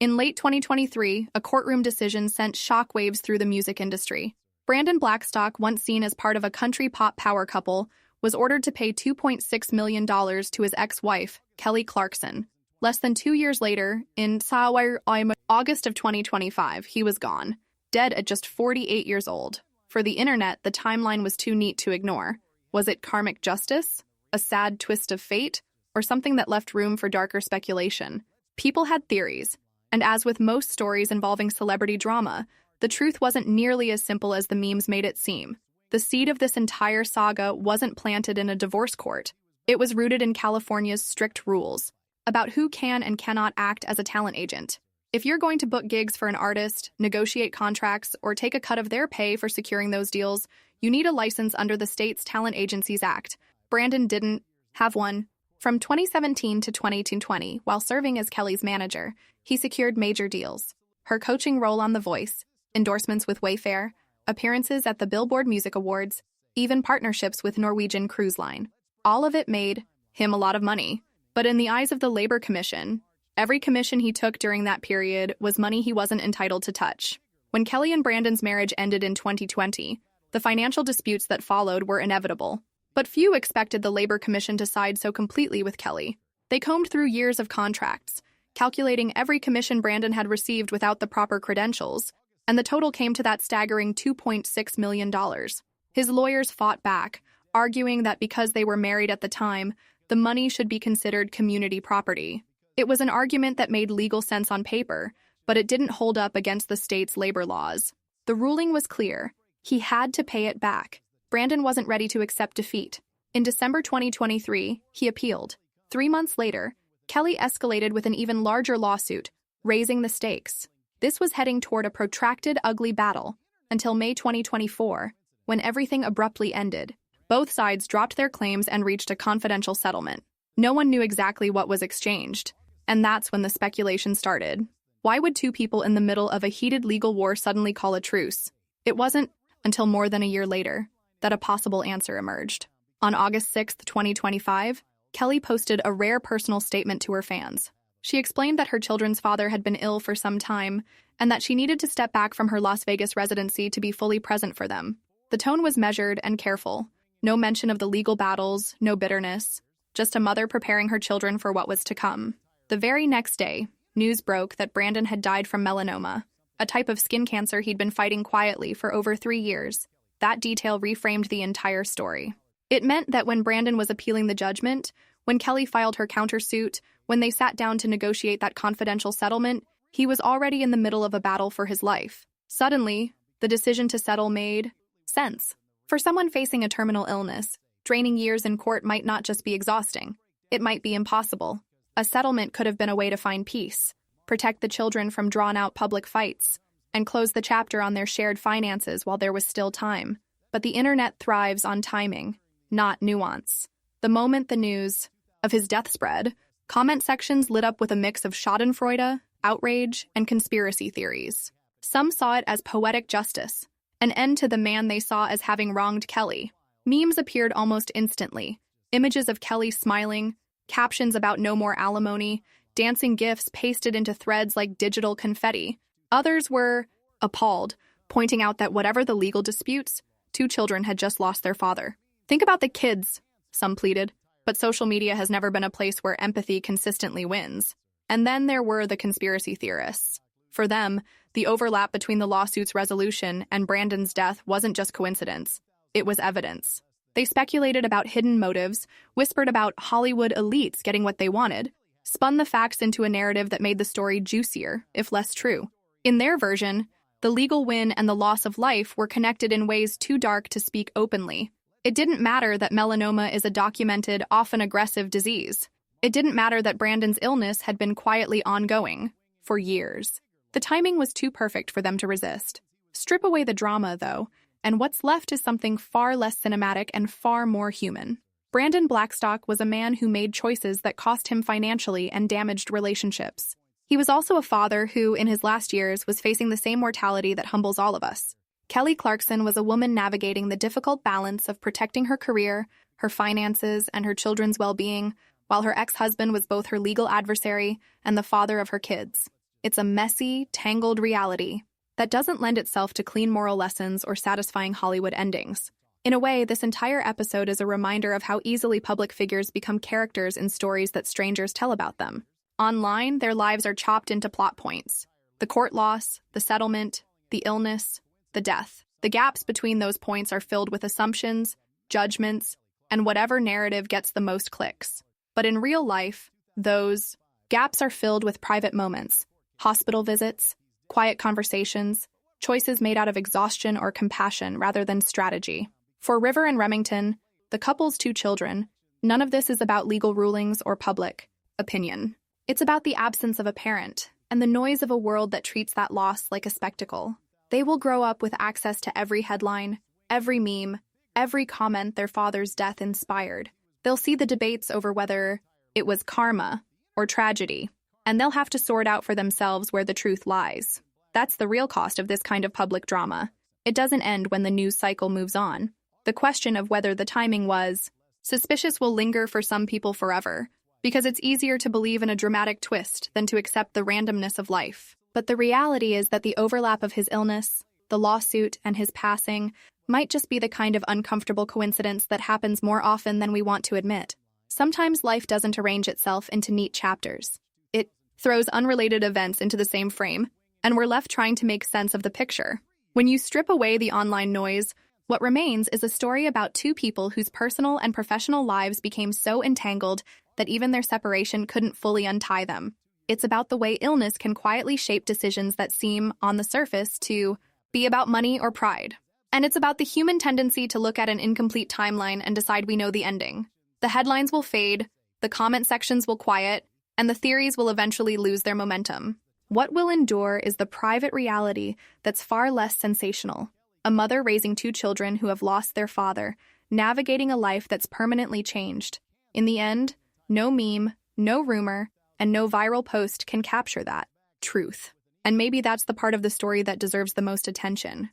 In late 2023, a courtroom decision sent shockwaves through the music industry. Brandon Blackstock, once seen as part of a country pop power couple, was ordered to pay $2.6 million to his ex-wife, Kelly Clarkson. Less than 2 years later, in August of 2025, he was gone, dead at just 48 years old. For the internet, the timeline was too neat to ignore. Was it karmic justice, a sad twist of fate, or something that left room for darker speculation? People had theories, and as with most stories involving celebrity drama, the truth wasn't nearly as simple as the memes made it seem. The seed of this entire saga wasn't planted in a divorce court. It was rooted in California's strict rules about who can and cannot act as a talent agent. If you're going to book gigs for an artist, negotiate contracts, or take a cut of their pay for securing those deals, you need a license under the state's Talent Agencies Act. Brandon didn't have one. From 2017 to 2020, while serving as Kelly's manager, he secured major deals: her coaching role on The Voice, endorsements with Wayfair, appearances at the Billboard Music Awards, even partnerships with Norwegian Cruise Line. All of it made him a lot of money. But in the eyes of the Labor Commission, every commission he took during that period was money he wasn't entitled to touch. When Kelly and Brandon's marriage ended in 2020, the financial disputes that followed were inevitable. But few expected the Labor Commission to side so completely with Kelly. They combed through years of contracts, calculating every commission Brandon had received without the proper credentials, and the total came to that staggering $2.6 million. His lawyers fought back, arguing that because they were married at the time, the money should be considered community property. It was an argument that made legal sense on paper, but it didn't hold up against the state's labor laws. The ruling was clear. He had to pay it back. Brandon wasn't ready to accept defeat. In December 2023, he appealed. 3 months later, Kelly escalated with an even larger lawsuit, raising the stakes. This was heading toward a protracted, ugly battle, until May 2024, when everything abruptly ended. Both sides dropped their claims and reached a confidential settlement. No one knew exactly what was exchanged, and that's when the speculation started. Why would two people in the middle of a heated legal war suddenly call a truce? It wasn't until more than a year later that a possible answer emerged. On August 6, 2025, Kelly posted a rare personal statement to her fans. She explained that her children's father had been ill for some time and that she needed to step back from her Las Vegas residency to be fully present for them. The tone was measured and careful. No mention of the legal battles, no bitterness, just a mother preparing her children for what was to come. The very next day, news broke that Brandon had died from melanoma, a type of skin cancer he'd been fighting quietly for over 3 years. That detail reframed the entire story. It meant that when Brandon was appealing the judgment, when Kelly filed her countersuit, when they sat down to negotiate that confidential settlement, he was already in the middle of a battle for his life. Suddenly, the decision to settle made sense. For someone facing a terminal illness, draining years in court might not just be exhausting. It might be impossible. A settlement could have been a way to find peace, protect the children from drawn-out public fights, and close the chapter on their shared finances while there was still time. But the internet thrives on timing, not nuance. The moment the news of his death spread, comment sections lit up with a mix of schadenfreude, outrage, and conspiracy theories. Some saw it as poetic justice, an end to the man they saw as having wronged Kelly. Memes appeared almost instantly. Images of Kelly smiling, captions about no more alimony, dancing gifs pasted into threads like digital confetti. Others were appalled, pointing out that whatever the legal disputes, 2 children had just lost their father. Think about the kids, some pleaded, but social media has never been a place where empathy consistently wins. And then there were the conspiracy theorists. For them, the overlap between the lawsuit's resolution and Brandon's death wasn't just coincidence. It was evidence. They speculated about hidden motives, whispered about Hollywood elites getting what they wanted, spun the facts into a narrative that made the story juicier, if less true. In their version, the legal win and the loss of life were connected in ways too dark to speak openly. It didn't matter that melanoma is a documented, often aggressive disease. It didn't matter that Brandon's illness had been quietly ongoing for years. The timing was too perfect for them to resist. Strip away the drama, though, and what's left is something far less cinematic and far more human. Brandon Blackstock was a man who made choices that cost him financially and damaged relationships. He was also a father who, in his last years, was facing the same mortality that humbles all of us. Kelly Clarkson was a woman navigating the difficult balance of protecting her career, her finances, and her children's well-being, while her ex-husband was both her legal adversary and the father of her kids. It's a messy, tangled reality that doesn't lend itself to clean moral lessons or satisfying Hollywood endings. In a way, this entire episode is a reminder of how easily public figures become characters in stories that strangers tell about them. Online, their lives are chopped into plot points. The court loss, the settlement, the illness, the death. The gaps between those points are filled with assumptions, judgments, and whatever narrative gets the most clicks. But in real life, those gaps are filled with private moments, hospital visits, quiet conversations, choices made out of exhaustion or compassion rather than strategy. For River and Remington, the couple's 2 children, none of this is about legal rulings or public opinion. It's about the absence of a parent and the noise of a world that treats that loss like a spectacle. They will grow up with access to every headline, every meme, every comment their father's death inspired. They'll see the debates over whether it was karma or tragedy, and they'll have to sort out for themselves where the truth lies. That's the real cost of this kind of public drama. It doesn't end when the news cycle moves on. The question of whether the timing was suspicious will linger for some people forever, because it's easier to believe in a dramatic twist than to accept the randomness of life. But the reality is that the overlap of his illness, the lawsuit, and his passing might just be the kind of uncomfortable coincidence that happens more often than we want to admit. Sometimes life doesn't arrange itself into neat chapters. It throws unrelated events into the same frame, and we're left trying to make sense of the picture. When you strip away the online noise, what remains is a story about 2 people whose personal and professional lives became so entangled that even their separation couldn't fully untie them. It's about the way illness can quietly shape decisions that seem, on the surface, to be about money or pride. And it's about the human tendency to look at an incomplete timeline and decide we know the ending. The headlines will fade, the comment sections will quiet, and the theories will eventually lose their momentum. What will endure is the private reality that's far less sensational. A mother raising 2 children who have lost their father, navigating a life that's permanently changed. In the end, no meme, no rumor, and no viral post can capture that truth. And maybe that's the part of the story that deserves the most attention.